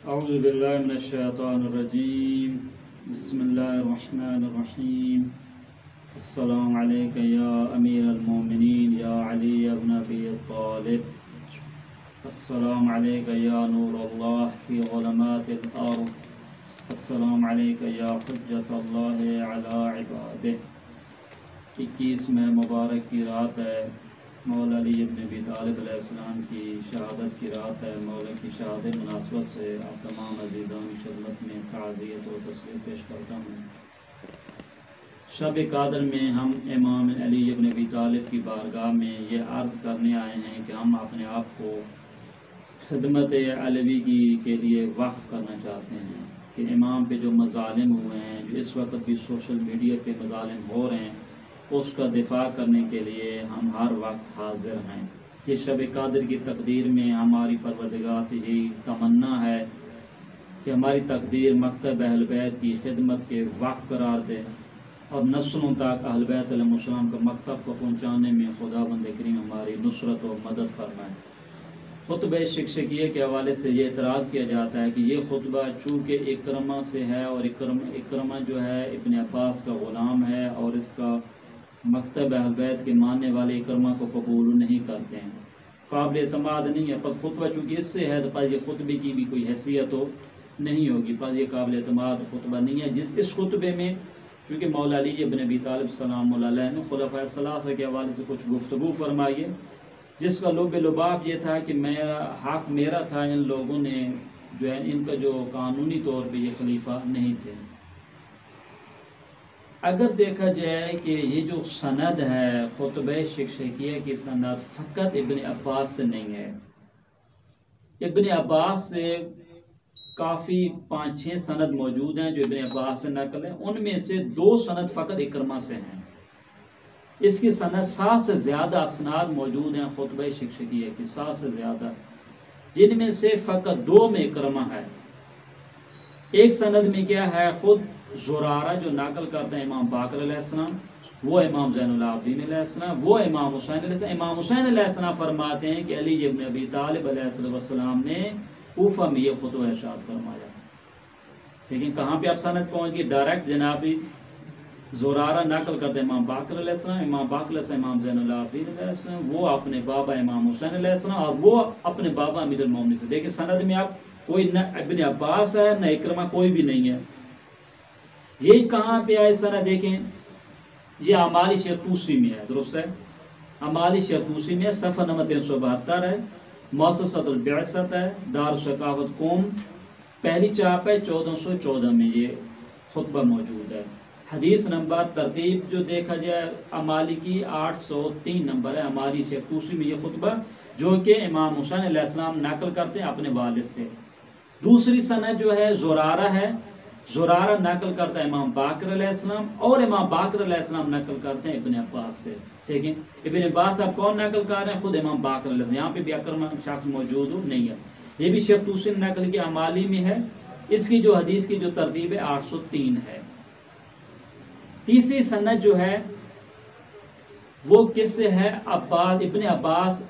اعوذ باللہ من الشیطان الرجیم بسم اللہ الرحمن الرحیم السلام علیکہ یا امیر المومنین یا علی ابن ابی طالب السلام علیکہ یا نور اللہ فی ظلمات الارض السلام علیکہ یا حجت اللہ علی عبادہ۔ 21 میں مبارک کی رات ہے، مولا علی ابن ابی طالب علیہ السلام کی شہادت کی رات ہے۔ مولا کی شہادت مناسبت سے آپ تمام عزیزان کی خدمت میں تعزیت و تسلیت پیش کرتا ہوں۔ شب قدر میں ہم امام علی ابن ابی طالب کی بارگاہ میں یہ عرض کرنے آئے ہیں کہ ہم اپنے آپ کو خدمت علوی کے لیے وقف کرنا چاہتے ہیں کہ امام پہ جو مظالم ہوئے ہیں، جو اس وقت بھی سوشل میڈیا پہ مظالم ہو رہے ہیں، اس کا دفاع کرنے کے لیے ہم ہر وقت حاضر ہیں۔ یہ شب قدر کی تقدیر میں ہماری پروردگار سے یہی تمنا ہے کہ ہماری تقدیر مکتب اہل بیت کی خدمت کے وقف قرار دے اور نسلوں تک اہل بیت علیہ السلام کا مکتب کو پہنچانے میں خداوند کریم ہماری نصرت و مدد فرمائے۔ خطبہ شکشکیہ کے حوالے سے یہ اعتراض کیا جاتا ہے کہ یہ خطبہ چونکہ اکرمہ سے ہے اور اکرمہ جو ہے ابن عباس کا غلام ہے اور اس کا مکتب اہل بیت کے ماننے والے اکرمہ کو قبول نہیں کرتے ہیں، قابل اعتماد نہیں ہے، پس خطبہ چونکہ اس سے ہے تو پس یہ خطبے کی بھی کوئی حیثیت تو نہیں ہوگی، پس یہ قابل اعتماد خطبہ نہیں ہے۔ اس خطبے میں چونکہ مولا علی ابن ابی طالب سلام اللہ علیہ نے خلفائے ثلاثہ کے حوالے سے کچھ گفتگو فرمائی ہے، جس کا لب لباب یہ تھا کہ میرا حق میرا تھا، ان لوگوں نے جو ہے ان کا جو قانونی طور پہ یہ خلیفہ نہیں تھے۔ اگر دیکھا جائے کہ یہ جو سند ہے خطبہ شکشکیہ کی سند فقط ابن عباس سے نہیں ہے، ابن عباس سے کافی 5-6 سند موجود ہیں جو ابن عباس سے نقل ہیں، ان میں سے 2 سند فقط اکرمہ سے ہیں۔ اس کی سند 7 سے زیادہ اسناد موجود ہیں خطبہ شکشکیہ کی، 7 سے زیادہ، جن میں سے فقط 2 میں اکرمہ ہے۔ ایک سند میں کیا ہے، خود زرارہ جو نقل کرتے ہیں امام باقر علیہ السلام، وہ امام زین العابدین علیہ السلام، وہ امام حسین علیہ السلام۔ امام حسین علیہ السلام فرماتے ہیں کہ علی ابن ابی طالب علیہ السلام نے کوفہ میں یہ خطبہ ارشاد فرمایا۔ لیکن کہاں پہ اب سند پہنچ گئی، ڈائریکٹ جنابی زرارہ نقل کرتے ہیں امام باقر علیہ السلام، امام باقر علیہ السلام امام زین العابدین علیہ السلام، وہ اپنے بابا امام حسین علیہ السلام اور وہ اپنے بابا امیر المومنین سے۔ دیکھیں سند میں اب کوئی نہ ابن عباس ہے نہ اکرمہ، کوئی بھی نہیں ہے۔ یہ کہاں پہ آئے سند دیکھیں، یہ اعمال شیخ طوسی میں ہے، درست ہے، اعمال شیخ طوسی میں صفحہ نمبر 372 ہے، مؤسسۃ البعثت ہے، دار ثقافت قوم، پہلی چاپ ہے 1414 میں یہ خطبہ موجود ہے۔ حدیث نمبر ترتیب جو دیکھا جائے اعمالی کی 803 نمبر ہے، اعمال شیخ طوسی میں یہ خطبہ جو کہ امام حسین علیہ السلام نقل کرتے ہیں اپنے والد سے۔ دوسری سند جو ہے زرارہ ہے، زرارہ نقل کرتا ہے امام باقر علیہ السلام اور امام باقر علیہ السلام نقل کرتے ہیں ابن عباس سے۔ دیکھیں ابن عباس اب کون نقل کر رہے ہیں، خود امام باقر علیہ السلام، یہاں پہ بھی اکرمہ شخص موجود نہیں ہے۔ یہ بھی شیخ طوسی نے نقل کی، اعمالی میں ہے، اس کی جو حدیث کی جو ترتیب ہے 803 ہے۔ تیسری سند جو ہے وہ کس سے ہے، عباس ابن عباس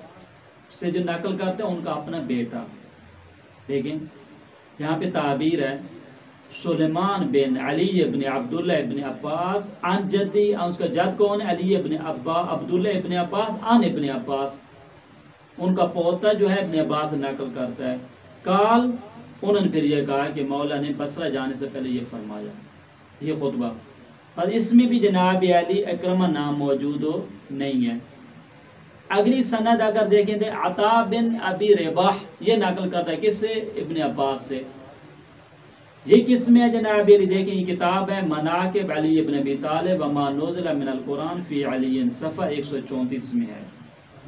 سے جو نقل کرتے ہیں ان کا اپنا بیٹا۔ لیکن یہاں پہ تعبیر ہے سلیمان بن علی ابن عبداللہ ابن عباس عن جدی، اس کا جد کون ہے، علی ابن عبداللہ ابن عباس عن ابن عباس، ان کا پوتا جو ہے ابن عباس سے نقل کرتا ہے۔ کال انہوں نے پھر یہ کہا کہ مولا نے بصرہ جانے سے پہلے یہ فرمایا، یہ خطبہ، اور اس میں بھی جناب علی اکرمہ نام موجود ہو نہیں ہے۔ اگلی سند اگر دیکھیں تو عطا بن ابی رباح یہ نقل کرتا ہے کس سے، ابن عباس سے۔ یہ کس میں ہے جناب علی، دیکھیں یہ کتاب ہے مناقب علی ابن ابی طالب وما نزل من القرآن فی علی، صفحہ 134 میں ہے،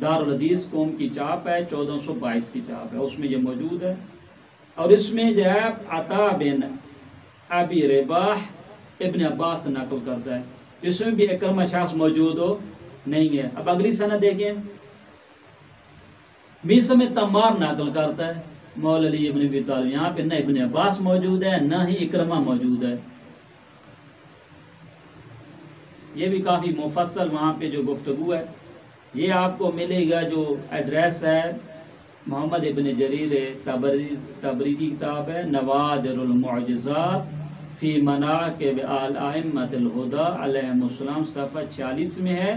دارالحدیث قوم کی چاپ ہے، 1422 کی چاپ ہے، اس میں یہ موجود ہے۔ اور اس میں جو ہے عطا بن ابی رباح ابن عباس سے نقل کرتا ہے، اس میں بھی اکرمہ شخص موجود ہو نہیں ہے۔ اب اگلی سند دیکھیں، میسم تمار نقل کرتا ہے مولا علی ابن ابی طالب، یہاں پہ نہ ابن عباس موجود ہے نہ ہی اکرمہ موجود ہے۔ یہ بھی کافی مفصل وہاں پہ جو گفتگو ہے، یہ آپ کو ملے گا جو ایڈریس ہے محمد ابن جریر تبری کی کتاب ہے نوادر المعجزات فی مناقب الائمۃ الہدی علیہم السلام، صفحہ 46 میں ہے،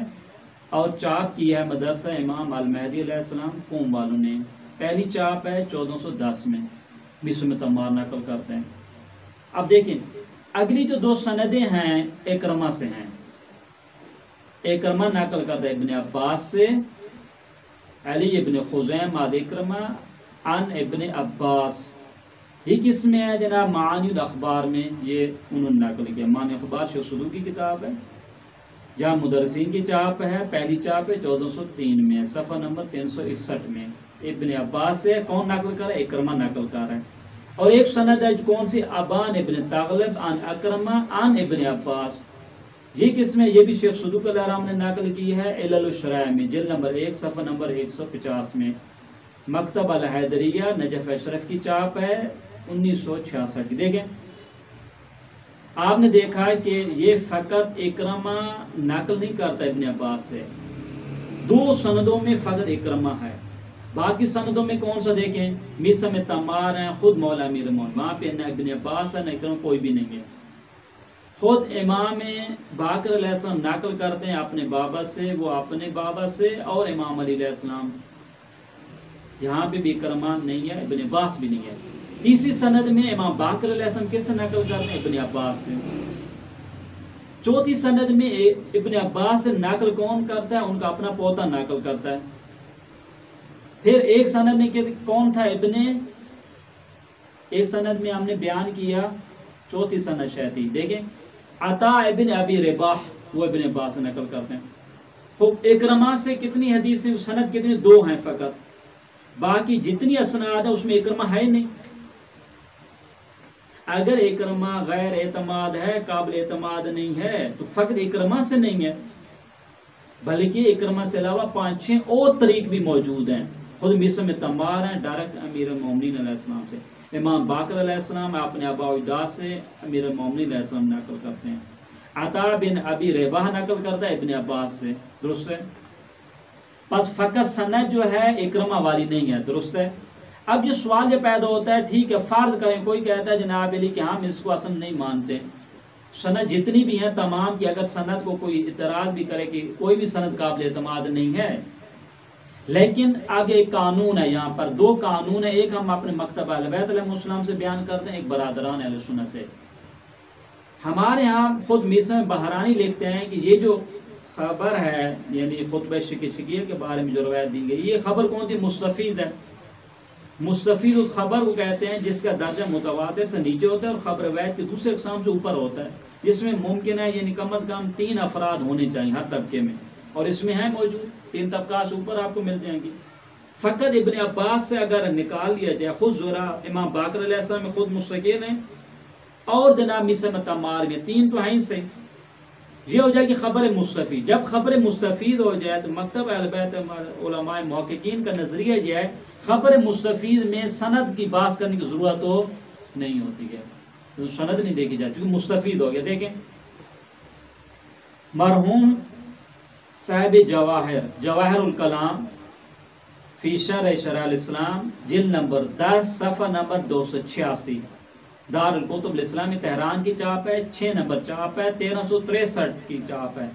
اور چاپ کی ہے مدرسہ امام المہدی علیہ السلام قوم والوں نے۔ پہلی چاپ ہے 1410 میں، بسم تمار نقل کرتے ہیں۔ اب دیکھیں اگلی جو دو سندیں ہیں اکرمہ سے ہیں۔ اکرمہ نقل کرتا ہے ابن عباس سے، علی ابن خزیم عن اکرمہ عن ابن عباس۔ یہ کس میں ہے جناب؟ معانی الاخبار میں، یہ انہوں نے نقل کیا۔ معانی اخبار شیخ صدوق کی کتاب ہے، جہاں مدرسین کی چاپ ہے، پہلی چاپ ہے 1403 میں، صفحہ نمبر 361 میں۔ ابن عباس سے کون نقل کر رہا ہے؟ اکرمہ نقل کر رہا ہے۔ اور ایک سند ہے کون سی؟ ابان ابن تغلب عن اکرمہ عن ابن عباس۔ یہ کس میں؟ یہ بھی شیخ صدوق علیہ الرحمہ نے نقل کی ہے، علل الشرائع میں، جلد نمبر 1 صفحہ نمبر 150 میں۔ مکتب الحیدریہ نجف اشرف کی چاپ ہے 1966 کی۔ دیکھیں آپ نے دیکھا کہ یہ فقط اکرمہ نقل نہیں کرتا ابن عباس سے، دو سندوں میں فقط اکرمہ ہے، باقی سندوں میں کون سا دیکھیں؟ میسم تمار ہیں، خود مولا امیر مومنین، وہاں پہ نہ ابن عباس ہے نہ اکرمہ، کوئی بھی نہیں ہے۔ خود امام باقر علیہ السلام نقل کرتے ہیں اپنے بابا سے، وہ اپنے بابا سے، اور امام علی علیہ السلام، یہاں پہ بھی اکرمہ نہیں ہے، ابن عباس بھی نہیں ہے۔ تیسری سند میں امام باقر علیہ السلام کس سے نقل کرتے ہیں؟ ابن عباس سے۔ چوتھی سند میں ابن عباس سے نقل کون کرتا ہے؟ ان کا اپنا پوتا نقل کرتا ہے۔ پھر ایک سند میں کون تھا؟ ایک سند میں ہم نے بیان کیا، چوتھی سند شہتی، دیکھیں عطا ابن ابی رباح، وہ ابن عباس سے نقل کرتے ہیں۔ خوب اکرمہ سے کتنی حدیثیں؟ سند کتنی؟ 2 ہیں فقط، باقی جتنی اسناد ہے اس میں اکرمہ ہے نہیں۔ اگر اکرمہ غیر اعتماد ہے، قابل اعتماد نہیں ہے، تو فقط اکرمہ سے نہیں ہے، بلکہ اکرمہ سے علاوہ 5-6 اور طریق بھی موجود ہیں۔ خود میسم تمار ہیں، ڈائریکٹ امیر المومنین علیہ السلام سے۔ امام باقر علیہ السلام اپنے ابا اجداد سے امیر المومنین علیہ السلام نقل کرتے ہیں۔ عطا بن ابی رباح نقل کرتا ہے ابن عباس سے، درست ہے؟ پس فقط سند جو ہے اکرمہ والی نہیں ہے، درست ہے؟ اب یہ سوال یہ پیدا ہوتا ہے، ٹھیک ہے فرض کریں کوئی کہتا ہے جناب علی کہ ہم اس کو اصل نہیں مانتے، سند جتنی بھی ہیں تمام کی، اگر سند کو کوئی اعتراض بھی کرے کہ کوئی بھی سند قابل اعتماد نہیں ہے، لیکن آگے ایک قانون ہے، یہاں پر 2 قانون ہیں، ایک ہم اپنے مکتب اہل بیت علیہ السلام سے بیان کرتے ہیں، ایک برادران اہل سنت سے۔ ہمارے ہاں خود میسم بہرانی لکھتے ہیں کہ یہ جو خبر ہے، یعنی خطبہ شکیہ کے بارے میں جو روایت دی گئی، یہ خبر کون سی؟ مستفیض ہے۔ مستفیض اس خبر کو کہتے ہیں جس کا درجہ متواتر سے نیچے ہوتا ہے اور خبر روایت کے دوسرے اقسام سے اوپر ہوتا ہے، جس میں ممکن ہے یعنی کم از کم 3 افراد ہونے چاہیے ہر طبقے میں، اور اس میں ہیں موجود 3 طبقات سے اوپر آپ کو مل جائیں گی۔ فقط ابن عباس سے اگر نکال لیا جائے، خود زرا امام باقر علیہ السلام میں خود مستقل ہیں، اور جناب میسم تمار میں، 3 تو ہیں ہی صحیح، یہ ہو جائے کہ خبر مستفید۔ جب خبر مستفید ہو جائے تو مکتب اہل بیت علماء محققین کا نظریہ یہ ہے خبر مستفید میں سند کی بحث کرنے کی ضرورت تو نہیں ہوتی ہے، تو سند نہیں دیکھی جائے چونکہ مستفید ہو گیا۔ دیکھیں مرحوم صاحب جواہر الکلام فی شرح شرح الاسلام، جلد نمبر 10 صفحہ نمبر 286، دار الکتب الاسلامی تہران کی چاپ ہے، 6 نمبر چاپ ہے، 1363 کی چاپ ہے۔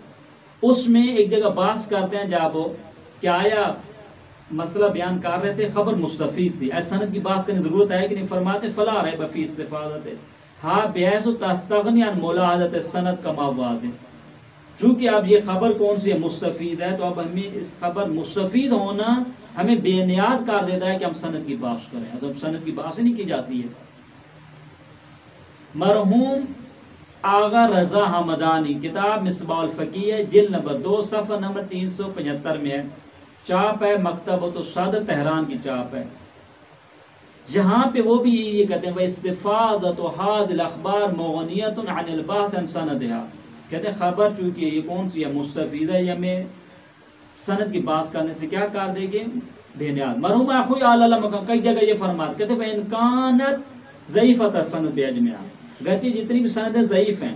اس میں ایک جگہ بحث کرتے ہیں جب کہ آیا مسئلہ بیان کر رہے تھے، خبر مستفید تھی، ایسا سند کی بحث کرنے کی ضرورت ہے کہ نہیں؟ فرماتے فلا ریب فی استفادت ہاں بحیث تستغنی عن ملاحظت سند کما واضح، چونکہ اب یہ خبر کون سی ہے؟ مستفید ہے، تو اب ہمیں اس خبر مستفید ہونا ہمیں بے نیاز کر دیتا ہے کہ ہم سند کی بحث کریں، اب سند کی بحث نہیں کی جاتی ہے۔ مرحوم آغا رضا حمدانی کتاب مصباح الفقیہ، جلد نمبر 2 صفحہ نمبر 375 میں ہے، چاپ ہے مکتبۃ الصدر تہران کی چاپ ہے۔ جہاں پہ وہ بھی یہ کہتے ہیں واستفاضۃ هذه الاخبار مغنیۃ عن البحث عن سندها، کہتے ہیں خبر چونکہ یہ کون سی ہے؟ مستفید ہے، یہ ہمیں سند کی بحث کرنے سے کیا کر دے گی؟ بے نیاز۔ مرحوم اخوی اعلی مقام کئی جگہ یہ فرماتے، کہتے ہیں ان کانت ضعیفۃ السند باجمعہ، گرچہ جتنی بھی سندیں ضعیف ہیں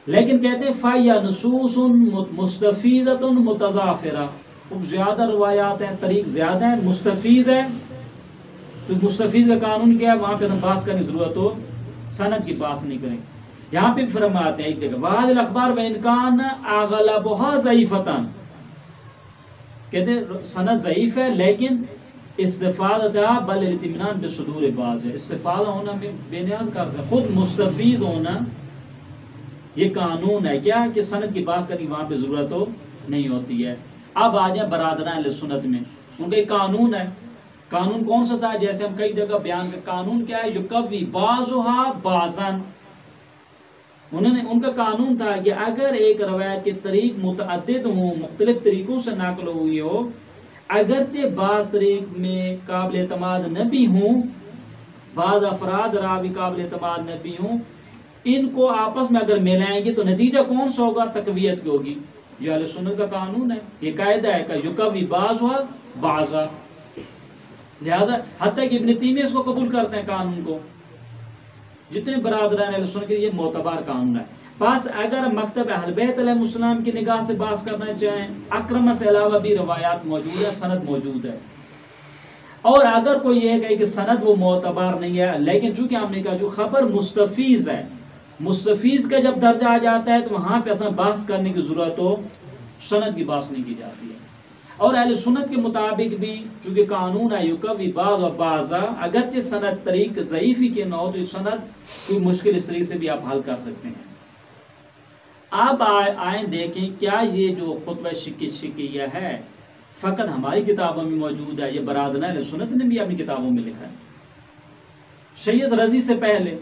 لیکن کہتے ہیں فَيَا نصوص مستفیدۃ متضافرہ، خوب زیادہ روایات ہیں، طریق زیادہ ہیں، مستفید ہے تو مستفیض کا قانون کیا ہے؟ وہاں پہ ہم بحث کرنے کی ضرورت ہو سند کی بحث نہیں کریں. یہاں پہ فرماتے ہیں ایک جگہ وَهَذِهِ الْأَخْبَارُ وَإِنْ كَانَ أَغْلَبُهَا ضَعِيفَةً، کہتے ہیں سند ضعیف ہے لیکن استفادہ بل الاطمینان بصدور بعض ہے، استفادہ ہونا میں بے نیاز کرتا ہے. خود مستفیض ہونا یہ قانون ہے کیا کہ سند کی بات کرنے کی وہاں پہ ضرورت ہو نہیں ہوتی ہے. اب آ جائیں برادران اہل سنت میں، ان کا ایک قانون ہے. قانون کون سا تھا؟ جیسے ہم کئی جگہ بیان کا قانون کیا ہے؟ یقوی بعضها بعضا. ان کا قانون تھا کہ اگر ایک روایت کے طریق متعدد ہوں، مختلف طریقوں سے نقل ہوئی ہو، اگرچہ بعض طریق میں قابل اعتماد نہ بھی ہوں، بعض افراد راوی قابل اعتماد نہ بھی ہوں، ان کو آپس میں اگر ملائیں گے تو نتیجہ کون سا ہوگا؟ تقویت کی ہوگی. یہ اہل سنت کا قانون ہے، یہ قاعدہ ہے کہ یقوی بعضها بعضا. لہذا حتیٰ کہ ابن تیمیہ اس کو قبول کرتے ہیں قانون کو. جتنے برادران اہل سنت کے یہ معتبر قانون ہے. بس اگر مکتب اہل بیت علیہ السلام کی نگاہ سے بحث کرنا چاہیں، اکرمہ سے علاوہ بھی روایات موجود ہے، سند موجود ہے. اور اگر کوئی یہ کہے کہ سند وہ معتبر نہیں ہے، لیکن چونکہ ہم نے کہا جو خبر مستفیض ہے، مستفیض کا جب درجہ آ جاتا ہے تو وہاں پہ اصلا بحث کرنے کی ضرورت ہو سند کی بحث نہیں کی جاتی ہے. اور اہل سنت کے مطابق بھی چونکہ قانون ہے یقوی بعض و بعضا، اگرچہ سند طریق ضعیفی کے نہ ہو تو سند کوئی مشکل اس طریقے سے بھی آپ حل کر سکتے ہیں. اب آئیں دیکھیں کیا یہ جو خطبہ شکیہ ہے فقط ہماری کتابوں میں موجود ہے، یہ برادران اہل سنت نے بھی اپنی کتابوں میں لکھا ہے. سید رضی سے پہلے،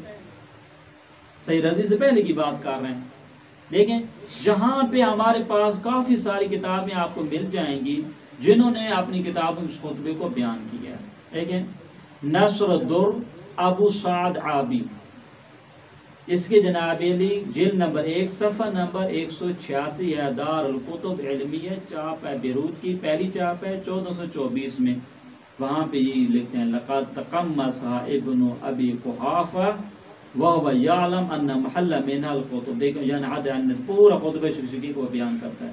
سید رضی سے پہلے کی بات کر رہے ہیں. دیکھیں جہاں پہ ہمارے پاس کافی ساری کتابیں آپ کو مل جائیں گی جنہوں نے اپنی کتابوں میں اس خطبے کو بیان کیا ہے. دیکھیں نصر الدر ابو سعد عابی، اس کے جناب علی جلد نمبر 1 صفحہ نمبر 186 ہے، دار الکتب علمیہ، چاپ ہے بیروت کی، پہلی چاپ ہے 1424 میں. وہاں پہ یہ لکھتے ہیں لقد تقمص ابن ابی قحافہ وَهُوَ يَعْلَمْ أَنَّ مَحَلَّ مِنْهَا الْخُطُبِ. دیکھیں یعنی عدد پورا خطبہ شکیہ کو بیان کرتا ہے.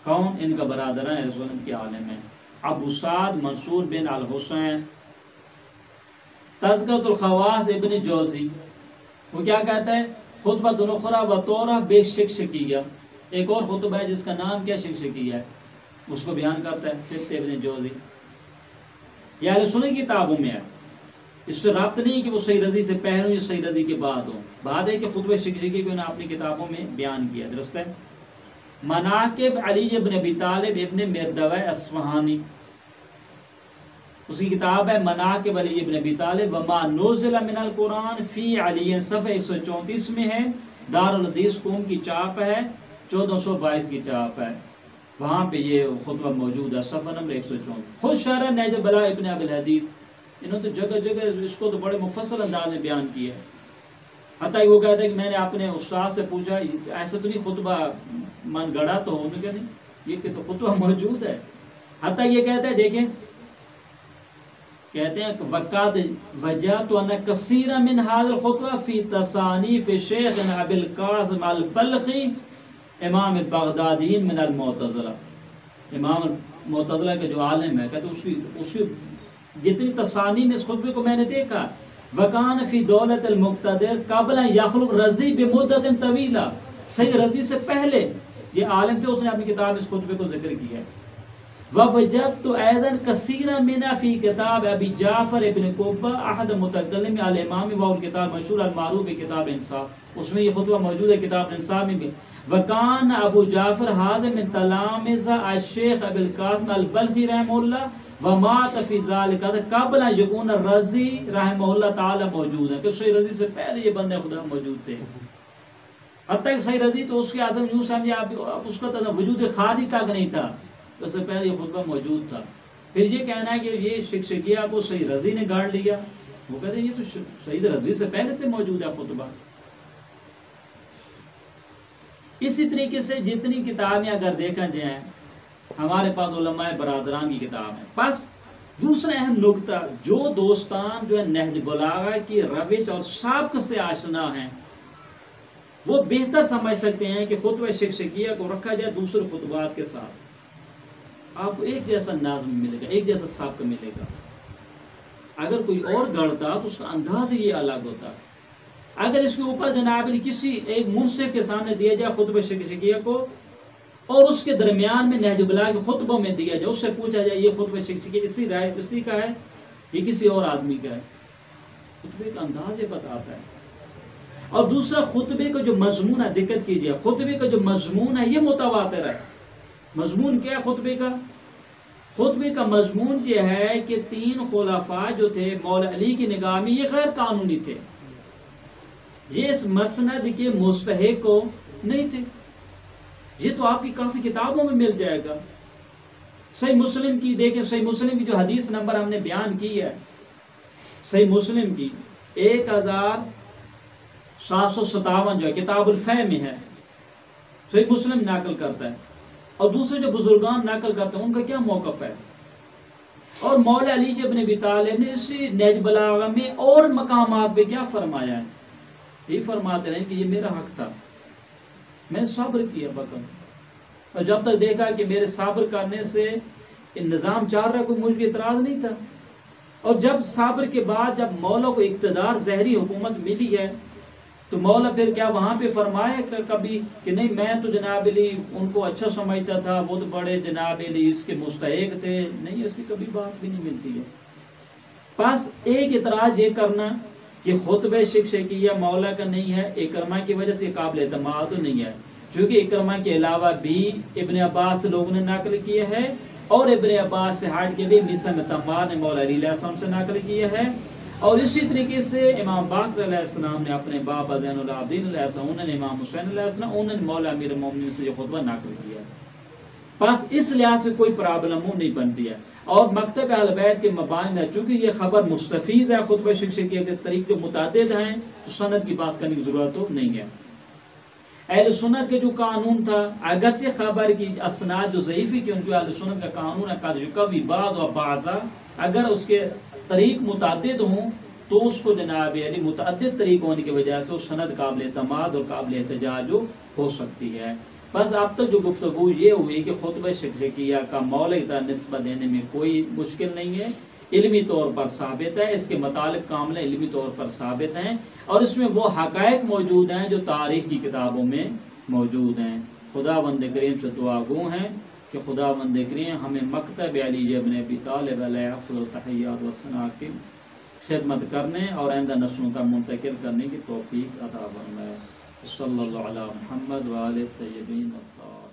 کون؟ ان کا برادران اہل سنت کے عالم ہیں ابو سعد منصور بن الحسین. تذکرۃ الخواص ابن جوزی وہ کیا کہتا ہے؟ خطبہ الاخری وطورہ بے شکیہ. ایک اور خطبہ ہے جس کا نام کیا شکیہ ہے، اس کو بیان کرتا ہے سبت ابن جوزی. یہ اہل سنت کی کتابوں میں ہے، اس سے رابط نہیں کہ وہ سید رضی سے پہلے ہوں یا سید رضی کے بعد ہوں. بات ہے کہ خطبہ شکیہ کو انہوں نے اپنی کتابوں میں بیان کیا. درست ہے. مناقب علی ابن ابی طالب ابن مردوہ اصفہانی، اس کی کتاب ہے مناقب علی ابن ابی طالب وما نزل من القرآن فی علی، صفحہ 134 میں ہے، دار الحدیث قوم کی چاپ ہے، 1422 کی چاپ ہے. وہاں پہ یہ خطبہ موجود ہے، صفحہ نمبر 134. خود شرح نہج البلاغہ ابن ابی الحدید، انہوں نے تو جگہ جگہ اس کو تو بڑے مفصل انداز میں بیان کیا ہے. حتیٰ کہ وہ کہتا ہے کہ میں نے اپنے استاد سے پوچھا ایسا تو نہیں خطبہ من گڑا تو ہو؟ کہ نہیں، یہ کہ تو خطبہ موجود ہے. حتیٰ یہ کہتا ہے دیکھیں، کہتے ہیں وقد وجہت ان کثیر من هذا الخطبہ فی تصانیف شیخ ابی القاسم البلخی امام البغدادیین من المعتزلہ. امام معتزلہ کے جو عالم ہے، کہتے اس کی جتنی تصانیف میں اس خطبے کو میں نے دیکھا. وکان فی دولت المقتدر قبل ان یخلق رضی بمدت طویلہ، سید رضی سے پہلے یہ عالم تھے، اس نے اپنی کتاب اس خطبے کو ذکر کیا ہے. ووجدت ايضا كثيرا منها في كتاب ابي جعفر ابن قبہ احد متکلم الامام، وہ کتاب مشہور المعروف بکتاب انصاف، اس میں یہ خطبہ موجود ہے کتاب انصاف میں بھی. وکان ابو جعفر هذا من تلامذة الشيخ ابي القاسم البلخي رحمه الله ومات في ذلك قبل ان يكون الرضی رحمه الله تعالی موجود ہے، کہ سید رضی سے پہلے یہ بندے خدا موجود تھے. حتیٰ کہ سید رضی تو اس کے اعظم یوں سمجھے آپ اس کا تو وجود خالی تک نہیں تھا، اس سے پہلے یہ خطبہ موجود تھا. پھر یہ کہنا ہے کہ یہ شکیہ کو سید رضی نے گاڑ لیا، وہ کہتے ہیں یہ تو سید رضی سے پہلے سے موجود ہے خطبہ. اسی طریقے سے جتنی کتابیں اگر دیکھا جائیں ہمارے پاس علماء برادران کی کتاب ہے. بس دوسرا اہم نکتہ، جو دوستان جو ہے نہج بلاغہ کی روش اور سابق سے آشنا ہیں وہ بہتر سمجھ سکتے ہیں کہ خطبہ شکیہ کو رکھا جائے دوسرے خطبات کے ساتھ. آپ کو ایک جیسا نظم ملے گا، ایک جیسا سابق ملے گا. اگر کوئی اور گڑھتا تو اس کا انداز یہ الگ ہوتا. اگر اس کے اوپر جناب کسی ایک منصف کے سامنے دیا جائے خطبہ شکیہ کو اور اس کے درمیان میں نہج البلاغہ کے خطبوں میں دیا جائے، اس سے پوچھا جائے یہ خطبہ شکیہ اسی رائے اسی کا ہے یہ کسی اور آدمی کا ہے، خطبے کا انداز یہ بتاتا ہے. اور دوسرا خطبے کا جو مضمون ہے، دقت کیجیے، خطبے کا جو مضمون ہے یہ متواتر ہے. مضمون کیا ہے خطبے کا؟ خطبے کا مضمون یہ ہے کہ 3 خلفاء جو تھے مولا علی کی نگاہ میں یہ غیر قانونی تھے، یہ اس مسند کے مستحق کو نہیں تھے. یہ تو آپ کی کافی کتابوں میں مل جائے گا. صحیح مسلم کی دیکھیں، صحیح مسلم کی جو حدیث نمبر ہم نے بیان کی ہے، صحیح مسلم کی 1757 جو ہے کتاب الفیع میں ہے، صحیح مسلم نقل کرتا ہے. اور دوسرے جو بزرگان نقل کرتے ہیں ان کا کیا موقف ہے. اور مولا علی ابن ابی طالب نے اسی نہج بلاغہ میں اور مقامات پہ کیا فرمایا ہے، یہ فرماتے ہیں کہ یہ میرا حق تھا، میں نے صبر کیا بکر، اور جب تک دیکھا کہ میرے صبر کرنے سے نظام چل رہا کوئی مجھ کے اعتراض نہیں تھا. اور جب صبر کے بعد جب مولا کو اقتدار ظاہری حکومت ملی ہے تو مولا پھر کیا وہاں پہ فرمایا کبھی کہ نہیں میں تو جناب علی ان کو اچھا سمجھتا تھا، وہ تو بڑے جناب علی اس کے مستحق تھے؟ نہیں، ایسی کبھی بات بھی نہیں ملتی ہے. بس ایک اعتراض یہ کرنا کہ خطبہ شکیہ مولا کا نہیں ہے، اکرمہ کی وجہ سے قابل اعتماد نہیں ہے، چونکہ اکرمہ کے علاوہ بھی ابن عباس سے لوگوں نے نقل کیا ہے، اور ابن عباس سے ہٹ کے بھی مسلم تمار نے مولا علی علیہ السلام سے نقل کیا ہے. اور اسی طریقے سے امام باقر علیہ السلام نے اپنے بابا زین العابدین علیہ السلام، انہوں نے امام حسین علیہ السلام، انہوں نے مولا امیر المومنین سے یہ خطبہ نقل کیا ہے. بس اس لحاظ سے کوئی پرابلم نہیں بنتی ہے. اور مکتب اہل بیت کے مبانی ہے، چونکہ یہ خبر مستفیض ہے، خطبہ شکیہ کے طریقے متعدد ہیں، تو سند کی بات کرنے کی ضرورت تو نہیں ہے. اہل سنت کے جو قانون تھا، اگرچہ خبر کی اسناد جو ضعیفی کی، جو اہل سنت کا قانون ہے قد یکوی بعض و بعضا، اگر اس کے طریق متعدد ہوں تو اس کو جناب علی متعدد طریق ہونے کی وجہ سے اس سند قابل اعتماد اور قابل احتجاج ہو سکتی ہے. بس اب تک جو گفتگو یہ ہوئی کہ خطبہ شکیہ کا مولا کی طرح نسبت دینے میں کوئی مشکل نہیں ہے، علمی طور پر ثابت ہے، اس کے مطالب کامل علمی طور پر ثابت ہیں، اور اس میں وہ حقائق موجود ہیں جو تاریخ کی کتابوں میں موجود ہیں. خداوند کریم سے دعا گو ہیں کہ خداوند کریم ہمیں مکتب علی ابن ابی طالب علیہ افضل التحیات والثناء کی خدمت کرنے اور آئندہ نسلوں کا منتقل کرنے کی توفیق عطا فرمائے. صلی اللہ علی محمد وآلہ الطیبین الطاہرین.